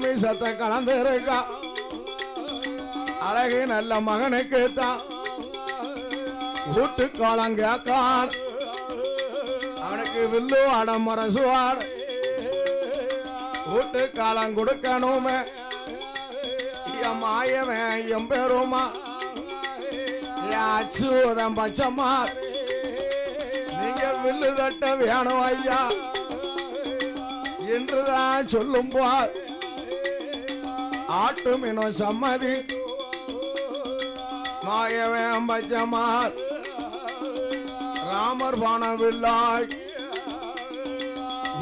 மாமிசத்தை கலந்திருக்கா அழகு நல்ல மகனுக்கு தான் வீட்டுக்காலம் கேட்கான் அவனுக்கு வில்லு அடமரசுவாடு வீட்டுக்காலம் கொடுக்கணுமே மாயவன் எம்பெருமா அச்சுதம் பச்சம்மா நீங்க வில்லு தட்ட வேணும் ஐயா என்றுதான் சொல்லும் போது ஆட்டு மீனும் சம்மதி மாயவன் பச்சம்மா ராமர் பானம் வில்லாய்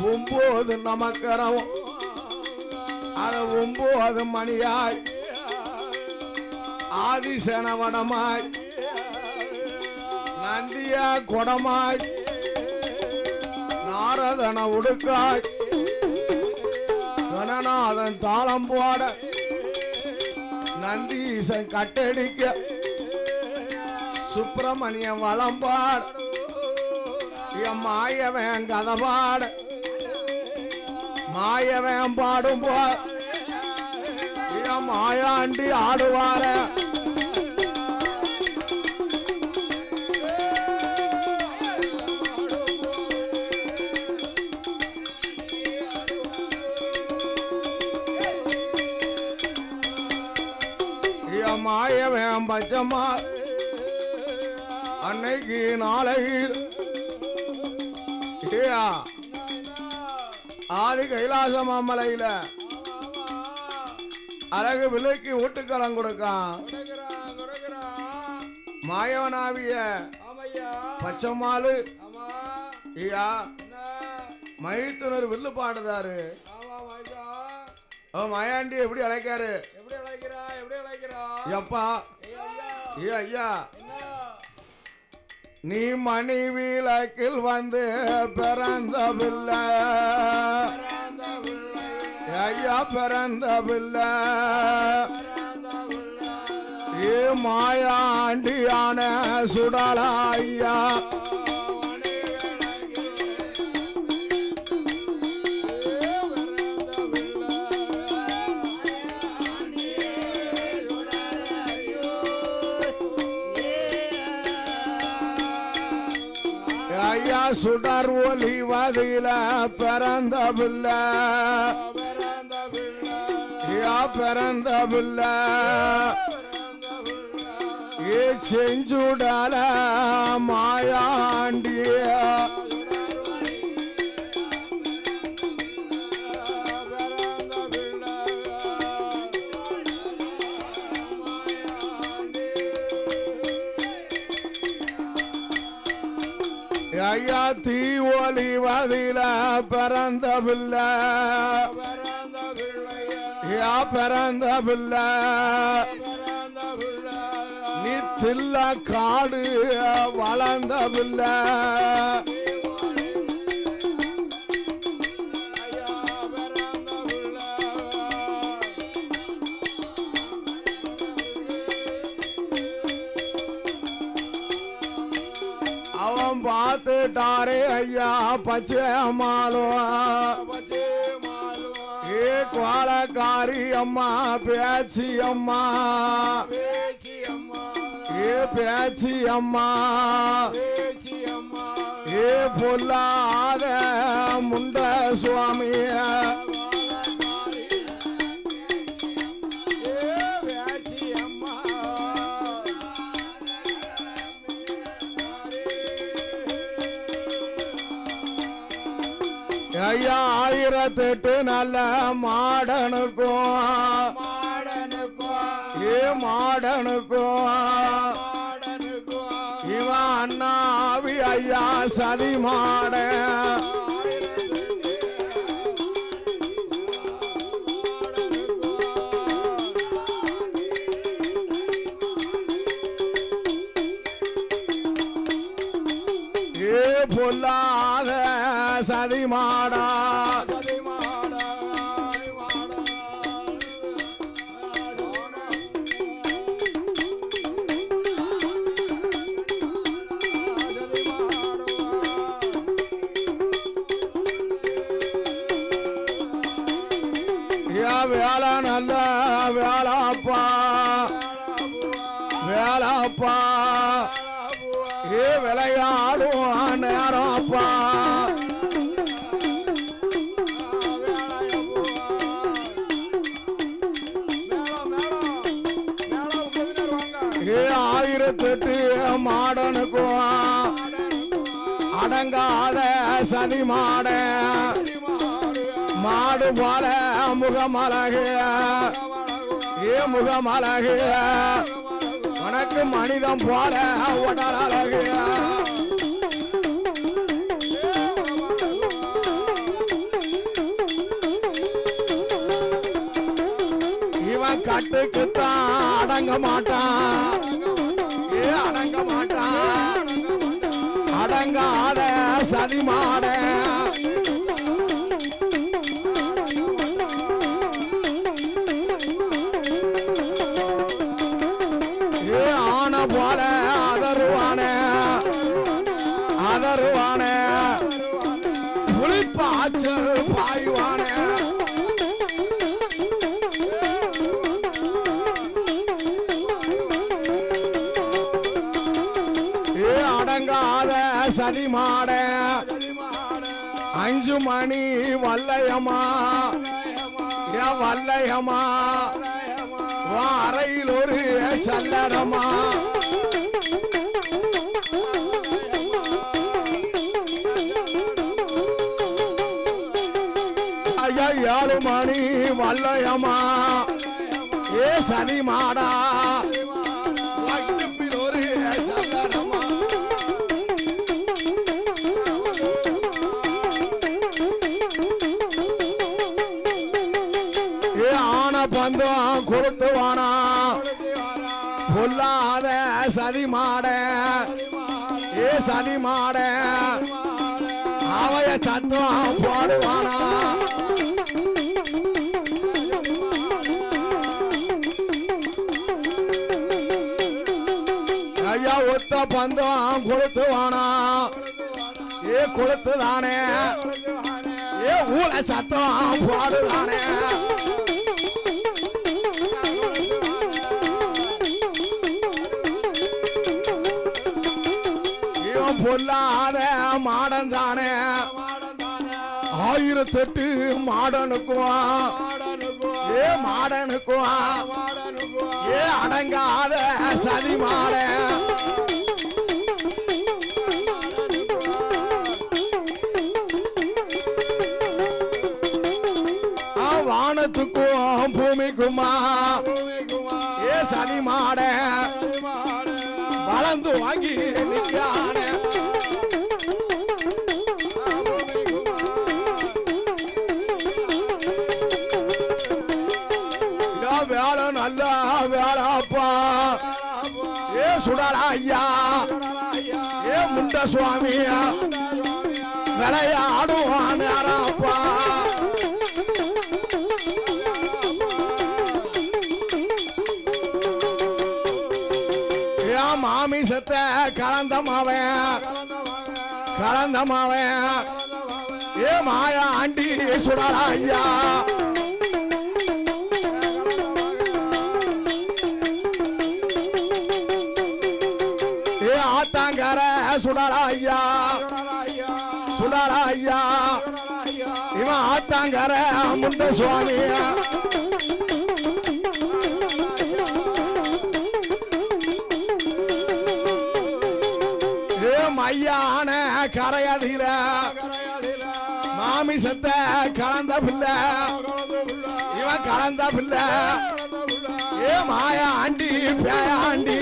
9 நமக்கரவும் அது 9 மணியாய் ஆதிசேனவடமாய் நந்தியா கொடமாய் நாரதன உடுக்காய் கணநாதன் தாளம் போட நந்தீசன் கட்டடிக்க சுப்பிரமணியன் வளம்பாட என் மாயவன் கதபாட மாயவன் பாடும் போ என் மாயாண்டி ஆடுவார மாயவன் பச்சம்மா அன்னைக்கு நாளையில் ஆதி கைலாச மாமலையில அழகு விலைக்கு வீட்டுக்களம் கொடுக்கான் மாயவனாவிய பச்சம்மாளு மைத்துனர் வில்லு பாடுதாரு மாயாண்டி எப்படி அழைக்காரு எப்பா ஐயா நீ மணி விளக்கில் வந்து பிறந்த பிள்ளை ஐயா பிறந்த பிள்ளை ஏ மாயாண்டியான சுடலா ஐயா சுடர் ஒளிவதில பிறந்த பிள்ளை பிறந்த பிள்ளை ஏ செஞ்சுடல மாயாண்டிய ஐயா தீ ஒளிவதில பிறந்த பிள்ளை பிறந்த பிள்ளை நீ தில்ல காடு வளர்ந்த பிள்ளை அவன் பார்த்துட்டாரே ஐயா பச்சை மாலும் ஏ கோலக்காரி அம்மா பேச்சி அம்மா ஏ பேச்சி அம்மா ஏ பொல்லாத முண்ட சுவாமிய ஐயா 1008 நல்ல மாடனுக்கும் ஏ மாடனுக்கும் இவன் அண்ணாவி ஐயா சதி மாட ஏ பொல்லாத சதி மாடா வேலை நல்ல வேளாப்பா வேளாப்பா விளையாடும் நேரப்பா ஆயிரத்தெட்டு மாடனுக்கும் அடங்காத சதி மாட மாடு போல முகமழகு முகமழகு உனக்கு மனிதம் போல உடல் அழகு இவன் கட்டுக்குத்தான் அடங்க மாட்டான் அடங்க மாட்டான் அடங்காத சதி மாட ஆன போல அதருவானே அதருவானே புளிப்பாச்சல் பாயுவானே அடங்காத சதி மாட 5 மணி வல்லையம்மா வல்லையம்மா அறையில் ஒரு சல்லடமா ஐயா 7 மணி வல்லையம்மா சதி மாடா ஒரு சல்லடமா பந்தம் கொடுத்துவானா பொல்லாத சதி மாட சதி மாட அவைய சத்தம் போடுவானா ஐயா ஒத்த பந்தம் கொடுத்துவானா கொடுத்துதானே ஊழ சத்தம் போடுதானே பொல்லாத மாடன் தானே 1008 மாடனுக்கும் மாடனுக்கும் அடங்காத சதி மாட வானத்துக்கும் பூமிக்குமா சதி மாட வளர்ந்து வாங்கி நிற்கான வேலை நல்ல வேலைப்பா சுடலா ஐயா முண்ட சுவாமியா விளையாடுவான் யாரப்பா மாமிசத்தை கலந்தமாவன் மாயா ஆண்டி சுடலா ஐயா ஆத்தாங்கர சுடலா ஐயா சுடலா ஐயா இவன் ஆத்தாங்கர முண்ட சுவாமியா மையான கரையதில மாமிசத்தை கலந்த பிள்ளை இவன் கலந்த பிள்ளை மாயா ஆண்டி பேயாண்டி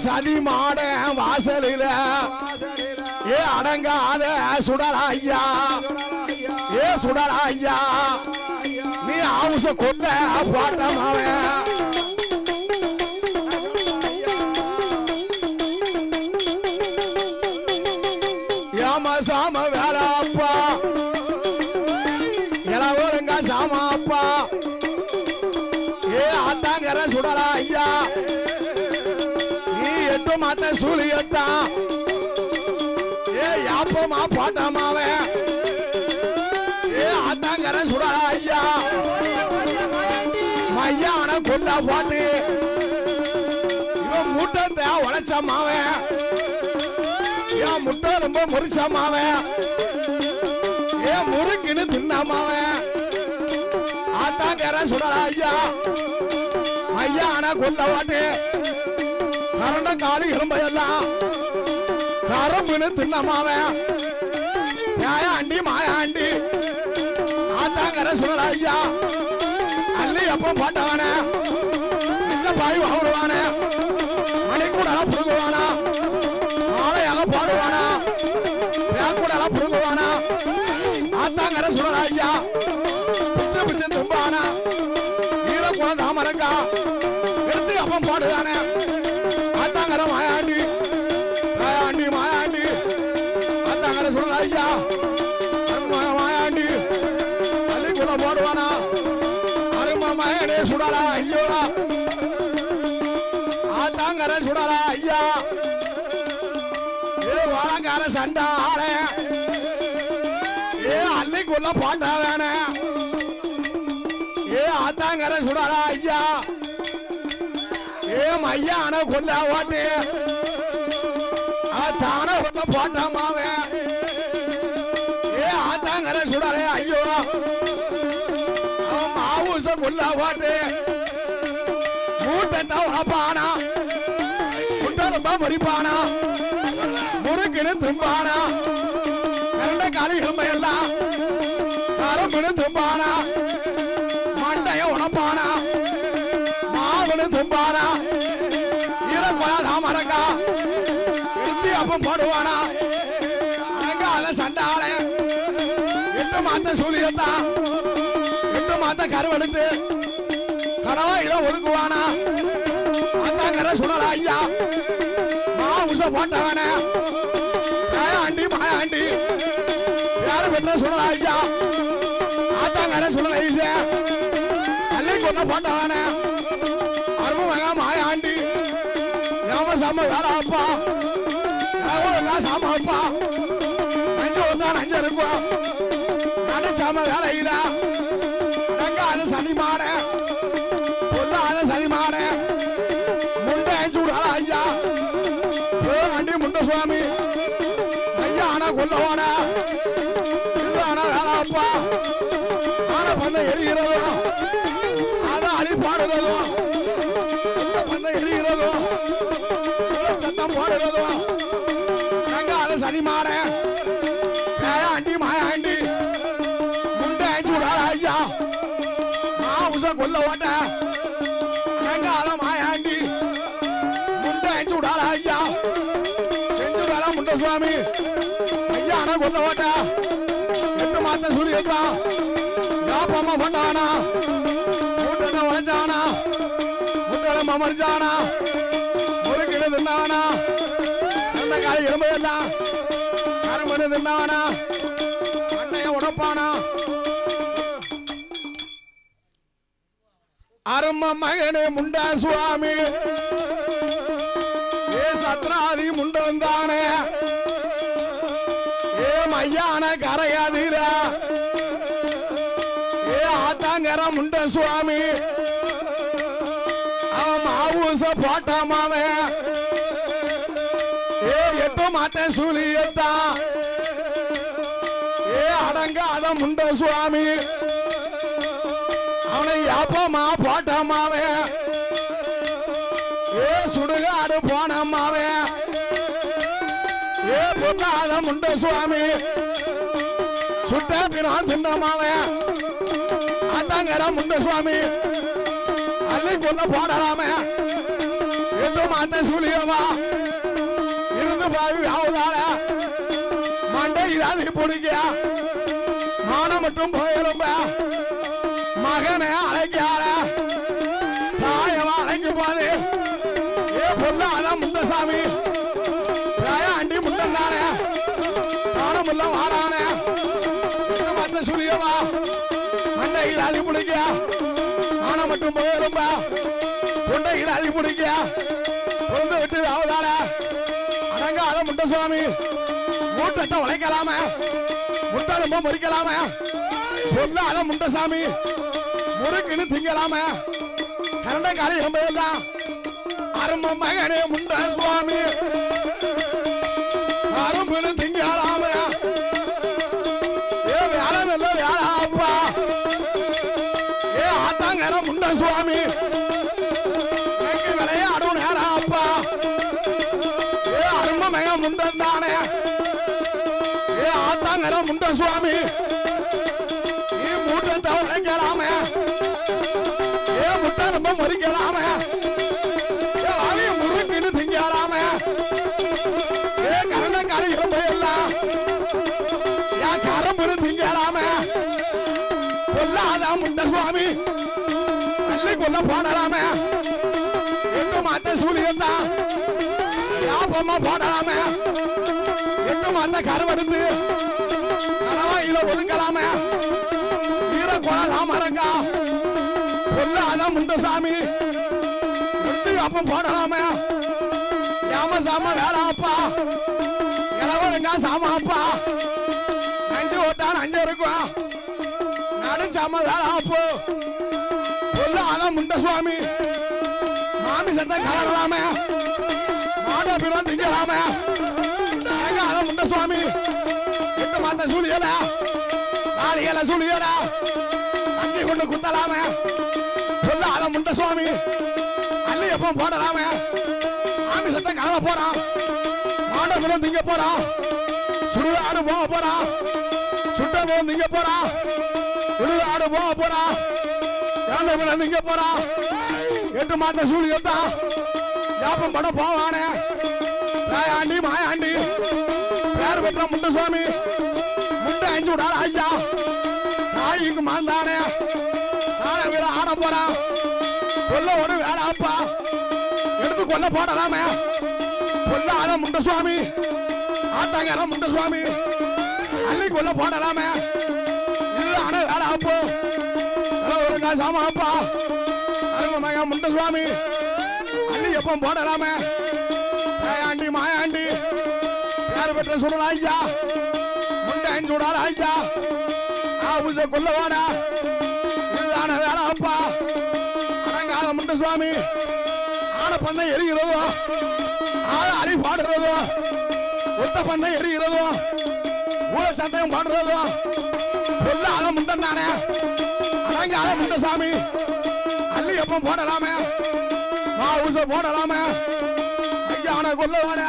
சதி மாட வாசலில அடங்காத சுடலா ஐயா சுடலா ஐயா நீ ஆவுச கொல்ல பாட்டமாவன் சாம வேலை அப்பா இளவருங்க சாம அப்பா ஆத்தாங்கர சுடலா ஐயா நீ 8 மாத்த சூழியத்தான் ஏ யாப்பமா பாட்டமாவே ஏ ஆத்தாங்கர சுடலா ஐயா மையான கொல்ல பாட்டு இவன் மூட்டத்தை உழைச்சமாவே ஏன் முட்டை ரொம்ப முறிச்சமாவே ஏன் முறுக்குன்னு தின்னமாவே ஆத்தாங்கர சுடலா ஐயா மையான கொல்ல பாட்டு கரண்ட காலி எலும்பையெல்லாம் கரம்புன்னு தின்னமாவே மாயாண்டி ஆத்தாங்கர சுடலா ஐயா அள்ளி அப்ப பாட்டவானே பாய் வாங்குவானே மணி கூட புடுங்குவானா ஆலையாக பாடுவானா கூட புடுங்குவானா ஆத்தாங்கர சுடலா ஐயா பிச்சை பிச்சை தும்பானா ஈர கூட தாமரங்கா எடுத்து அப்பம் பாடுதானே ஆத்தாங்கர மாயாண்டி ஆத்தாங்கர சுடலா ஐயா மாயாண்டி அள்ளி கூட போடுவானா மயனே சுடலா ஐயோடா ஆத்தாங்கர சுடலா ஐயா ஏ வாழக்கார சண்டா ஆளே ஏ அள்ளிக்குள்ள பாட்டா வேணே ஏ ஆத்தாங்கர சுடலா ஐயா ஏ மையான கொல்ல ஓட்டு தான கொல்ல பாட்டாமாவே ஏ ஆத்தாங்கர சுடலே ஐயோ கொல்ல வாட்டு மூட்டை வாப்பானா குட்டலம்பா மறிப்பானா முறுக்குன்னு தும்பானா கரண்ட காலி எல்லாம் கரம்புன்னு தும்பானா மண்டைய உணப்பானா மாவுன்னு தும்பானா ஈரக்குழா மரக்கா எடுத்து அப்பம் போடுவானா அலங்கால சண்டாளே எட்டு மாத்த சூழியத்தான் மாத்த கருவெடுத்து கனவா இதை ஒதுக்குவானா ஆத்தாங்கர சுடலா ஐயா மா உச போட்டவனே மாயாண்டி யாரு பெற்ற சுடலா ஐயா ஆத்தாங்கர சுடலா ஈசே அள்ளி கொல்ல போட்டவனே அரும மாயாண்டி ஏம சாம வேலை அப்பா சாம அப்பா நஞ்சு வந்தா நஞ்சு இருக்கும் நடு சாம வேலை இல்ல சனிமான பொண்ணான சனிமான முண்டை சூடால ஐயா வண்டி முண்ட சுவாமி ஐயா ஆனா கொல்லவான ஆனா வேளாப்பா ஆனா பண்ண எரிகிறதும் ஆனா அழி பாடுறதும் பண்ண எரிகிறதும் சத்தம் போடுறதும் எங்க அதை சனிமான ஆண்டி மாயாண்டி முண்டை சூடால ஐயா கொல்ல ஓட்ட எங்கால மாயாண்டி முண்டை சூடால ஐயா செஞ்சுடால முண்ட சுவாமி ஐயா ஆனா கொல்ல ஓட்ட எட்டு மாத்த சூரியத்தான் யாப்பமா பண்ணானா முட்டை உழைச்சானா முட்டை மமர்ச்சானா முறுக்கிடு தின்னானா அந்த காலை எலும்பு எல்லாம் கரும்பு தின்னானா அண்ணைய உடப்பானா அரும மகனே முண்டா சுவாமி ஏ சத்ராதி முண்டம் தானே ஏ மையான கரையாதீர ஏ ஆத்தாங்கர முண்ட சுவாமி அவன் மாவூச போட்டாமாவே ஏ எட்டு மாத்த சூழியத்தான் ஏ அடங்காத முண்ட சுவாமி அவனை யாப்பமா போட்டமாவே ஏ சுடுகாடு போனமாவே ஏ பொன்னாத முண்ட சுவாமி சுட்ட பிரான் தின்னமாவே ஆத்தாங்கர முண்ட சுவாமி அள்ளி கொல்ல போடலாமே எட்டு மாத்த சூழியவா இருந்து பாவி ஆவுதால மண்டை இதாதி பிடிக்க மானம் மட்டும் போயிடும்ப மகனை அழைக்காத தாயவா அழைக்க போது ஏ பொல்லாத முண்டசாமி ஆண்டி முண்டம் தானே தானம் முல்ல வாடானே மத்த சுழியவா மண்டையில் அதி பிடிக்க மானம் மட்டும் போயிடும்ப பொண்டையில் அதி பிடிக்க பொந்து விட்டு ஆவதால அடங்காத முண்டசாமி மூட்டை ரத்தம் உழைக்கலாமே முட்டாளம்ப முறிக்கலாமே பொல்லாத முண்டசாமி முறுக்குன்னு திங்கலாமே கரண்ட காலி எல்லாம் அரும மகனே முண்ட சுவாமி அரும்புன்னு திங்கலாமே ஏ வேலை நல்ல வேலை அப்பா ஏ ஆத்தாங்கர முண்ட சுவாமி விளையாடும் நேரம் அப்பா ஏ அரும மக முண்டன் தானே ஏ ஆத்தாங்கர முண்ட சுவாமி நீ மூட்டத்தை உழைக்கலாமே ஏ முட்டை ரொம்ப முறிக்கலாமே ஏ அவைய முறுக்குன்னு திங்கலாமே ஏ கரண்ட காலி ரொம்ப எல்லாம் ஏன் கரம்புன்னு திங்கலாமே பொல்லாதான் முண்ட சுவாமி பள்ளி கொல்ல போடலாமே எட்டு மாத்த சூரியன் தான் லாபமா போடலாமே எட்டு மாத்த கருவெடுத்து கரவாயில ஒதுக்கலாமே ஈர கொள்ளலாம இருக்கா பொல்லாத முண்டசாமி எடுத்து அப்பம் போடலாமே யாம சாம வேலை அப்பா இளவரங்கா சாம அப்பா நஞ்சு ஓட்டான் அஞ்சு இருக்கும் நடு சாம வேலை அப்போ பொல்லாத முண்டசுவாமி மாமிசத்தை கலரலாமே மாட பிறம் திங்கலாமே அத முண்டசுவாமி எட்டு மாத்த சூழியல நாளியல சூழியல தங்கி கொண்டு குத்தலாமே பொல்லாத முண்டசுவாமி அள்ளி எப்ப போடலாமே மாமிசத்தை கலர போறான் மாட பிறம் திங்க போறான் சுடுகாடு போக போறான் சுட்ட பிறம் திங்க போறான் சுடுகாடு போக போறான் நீங்க போறா எட்டு மாத்த சூழியத்தா யாப்பம் பட போவானே ஆண்டி மாயாண்டி பேர் பெற்ற முண்ட சுவாமி முண்டை அஞ்சு விடாத ஐயா நாய்க்கு மாந்தானே நானே வீட ஆட போறான் கொல்ல ஒரு வேலை அப்பா எடுத்து கொல்ல போடலாமே கொல்லாத முண்ட சுவாமி ஆட்டாங்க முண்ட சுவாமி அள்ளி கொல்ல போடலாமே இல்ல ஆன வேலை அப்போ சாமா அப்பா அருமை மகா முண்ட சுவாமி அள்ளி எப்ப போடலாமே ஆண்டி மாயாண்டி யார் பெற்ற சுடலா ஐயா முண்டை அஞ்சு விடாத ஐயா ஆவுச கொல்ல வாடா இதுதான வேலை அப்பா அடங்காத முண்ட சுவாமி ஆன பண்ணை எரிகிறதோ ஆள அழி பாடுறதோ ஒத்த பண்ணை எரிகிறதோ ஊழ சட்டையும் பாடுறதோ பொல்லாத முண்டன் தானே அடங்காத முண்டசாமி அள்ளி எப்ப போடலாமே மாவுச போடலாமே ஐயான கொல்லவான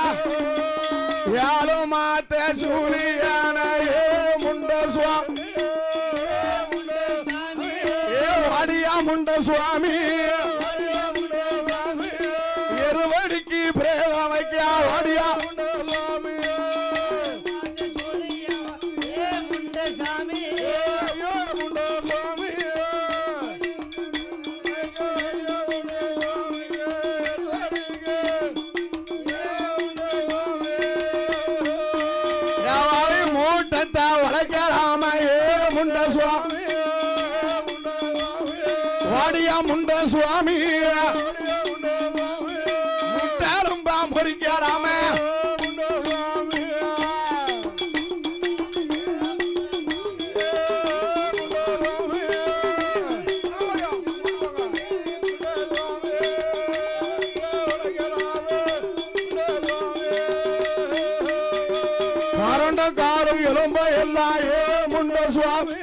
யாரோ மாத்த சூழியான ஏ முண்ட சுவாமி ஏ வாடியா முண்ட சுவாமி எருவடிக்கு பிரேதம் வைக்க வாடியா முண்ட சுவாமி முட்டாலும் பாம்பரிக்கலாமே கரண்ட காலம் எலும்ப எல்லாம் ஏ முண்ட சுவாமி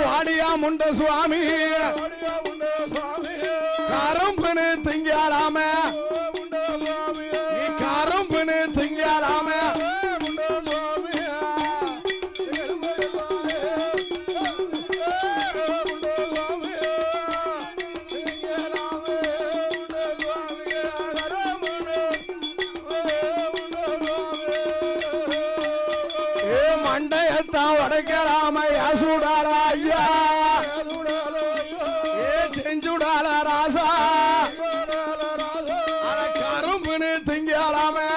வாடியா முண்ட சுவாமி கரும்புன்னு திங்கலாமே நீ கரும்புன்னு திங்கலாமே மண்டையத்தான் உடைக்கலாம யாசுடால ஐயா ஏ செஞ்சுடால ராசா கரும்புன்னு திங்கலாமே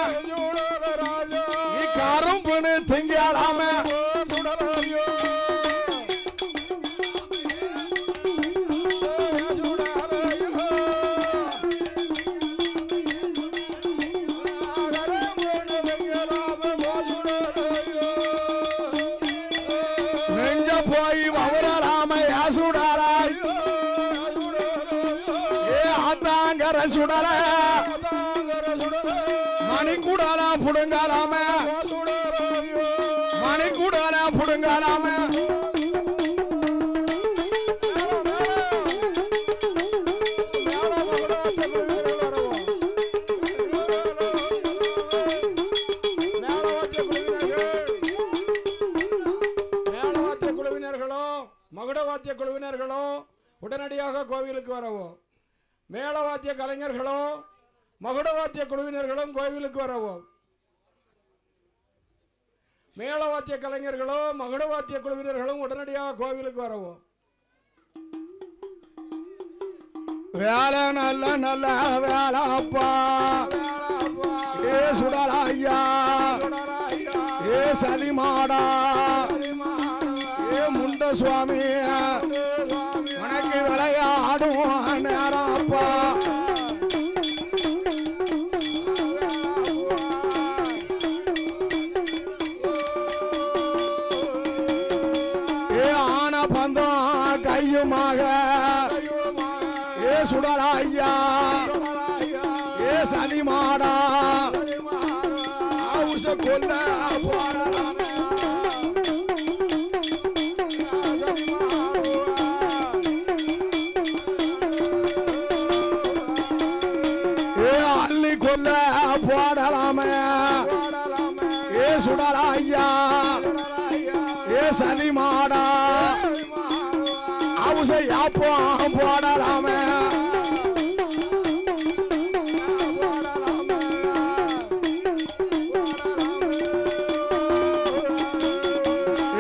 நீ கரும்புன்னு திங்கலாமே கூடால புடுங்கலாம மணி கூடால புடுங்கலாம மகுடவாத்திய குழுவினர்களோ உடனடியாக கோவிலுக்கு வரவும். மேளவாத்திய கலைஞர்களோ மகுடவாத்திய குழுவினர்களும் கோவிலுக்கு வரவும். மேளவாத்திய கலைஞர்களோ மகுடவாத்திய குழுவினர்களும் உடனடியாக கோவிலுக்கு வரவும். வேலை நல்ல நல்ல வேலைப்பா ஏ சுடலாய்யா ஏ சதிமாடா ஏ முண்ட சுவாமி உனக்கு விளையாடும் நேரப்பா ஏ ஆன பந்தம் கையுமாக ஏ சுடலாய்யா ஏ சதிமாடா ஆவுச கொல்ல போடலாம் கொல்ல போடலாமே ஏ சுடலாய்யா ஏ சதிமாடா அவுசை யாப்போ போடலாமே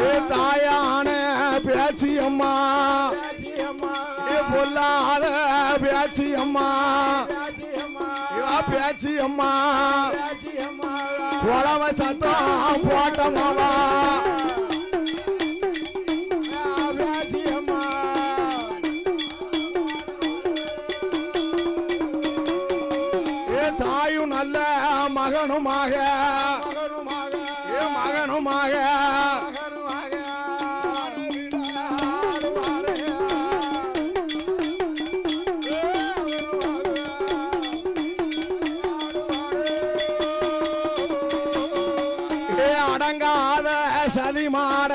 ஏ தாயான பேச்சியம்மா ஏ பொல்லாத பேச்சியம்மா பேச்சி அம்மா குழவ சத்தம் போட்டமாவா ஏ தாயும் நல்ல மகனுமாக ஏ மகனுமாக சதிமாட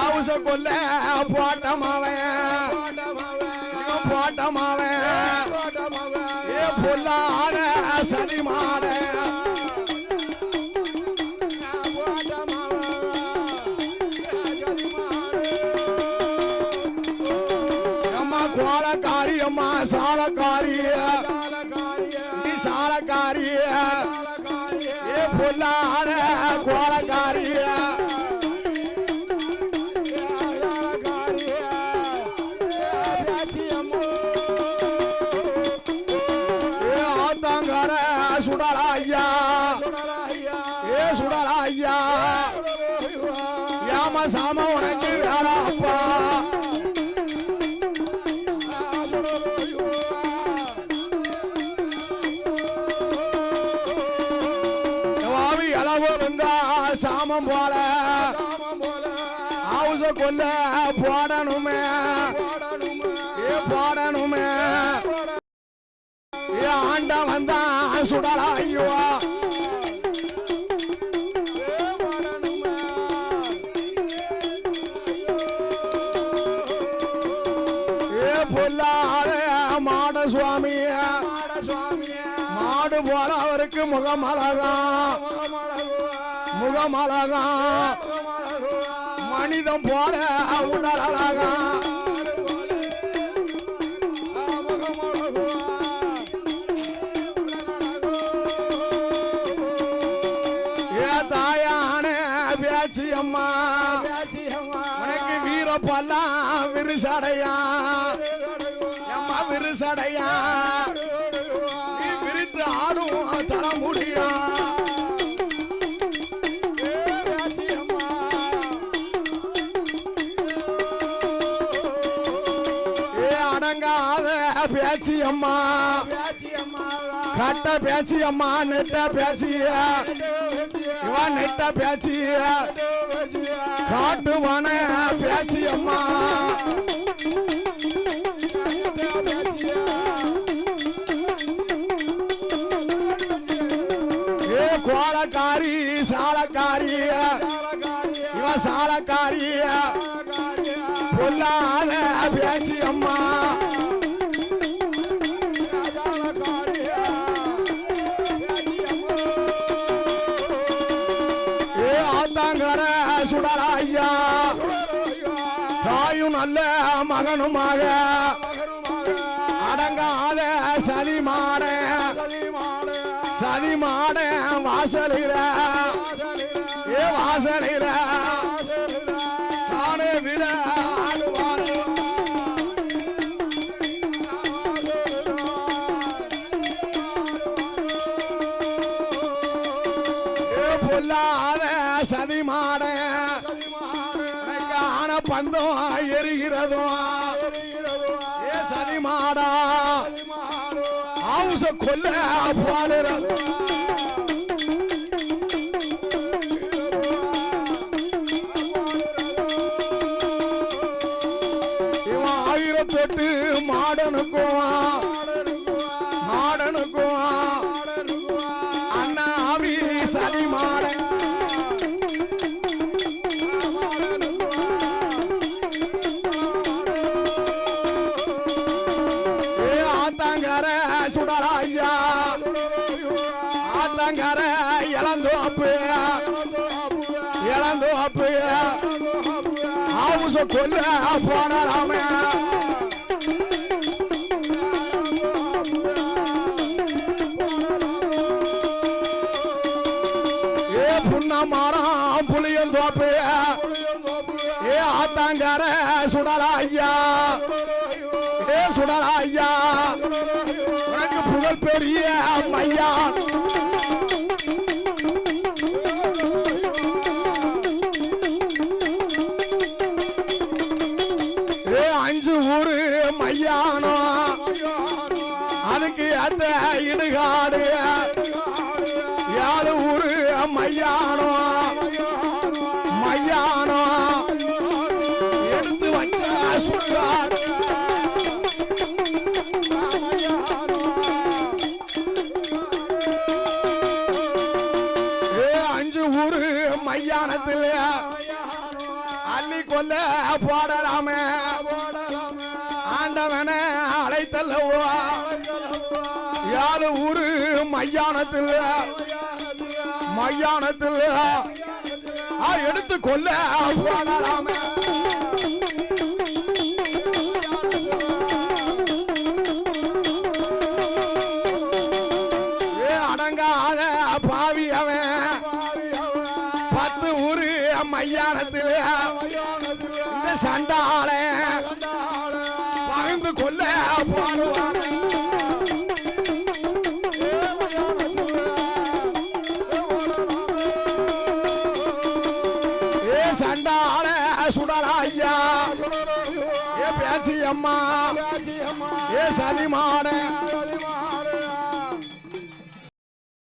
ஆவுச கொல்ல போட்டமாவன் ஏ பொல்லாத சதிமாட அம்மா கோலக்காரி அம்மா சாலக்காரி நீ சாலக்காரி ஏ பொல்லாத கோலக்காரி ஏ ஆத்தாங்கர சுடலாய்யா ஏ சுடலாய்யா ஏமா சாம உனக்கு வேறாப்பா சாமம் போல ஆவுச கொல்ல போடணுமே ஏ போடணுமே ஏ ஆண்ட வந்தா சுடலாய்யோ ஏ பொல்லாத மாட சுவாமி மாடு போல அவருக்கு முகமழகாம் முகமழகாம் மனிதம் போல உடல் அழகாம் ஏ தாயான பேச்சி அம்மா உனக்கு வீரப்பெல்லாம் விரிசடையா அம்மா விரிசடையா நீ விரித்து ஆடும் தர முடியா பேச்சி அம்மா கட்ட பேச்சி அம்மா நெட்ட பேச்சி இவன் நெட்ட பேச்சி காட்டுவான பேச்சி அம்மா கோலக்காரி சாலக்காரி இவ சாலக்காரி பொல்லாத பேச்சு அம்மா ஏ ஆத்தாங்கர சுடராய்யா தாயும் நல்ல மகனுமாக அடங்காத சதிமான வாசலில ஏ வாசலில தானே விட ஆடுவானோ ஏ பொல்லாத சதிமான ஆன பந்தம் எரிகிறதும் ஏ சதிமாடா ஆவுச கொல்ல பாடுறது இவன் 1008 மாடனுக்கும் அண்ணாவி சதிமாட சுடராய்யா ஆத்தங்கர இளந்தோப்பு ஆவுச கொல்ல போனலாமே ஏ புன்னமரம் புளியந்தோப்பு ஏ ஆத்தங்கர சுடராய்யா ஏ சுடராய்யா உனக்கு புகழ் பெரிய மையான் ஏ 5 ஊரு மையானோ அதுக்கு அந்த இடுகாடு 7 ஊரு மையானோ எடுத்து வச்ச சுடுகாடு மையானத்தில் அள்ளி கொல்ல போடலாமே ஆண்டவன அழைத்தல்லவோ 7 ஊரு மையானத்தில் எடுத்து கொல்ல போடலாமே அடங்காத பாவி அவன் 10 ஊரு மையானத்தில் இந்த சண்டால பகிர்ந்து கொல்ல பாடுவான ஏ சண்டால சுடராய்யா ஏ பேச்சி அம்மா ஏ சதிமான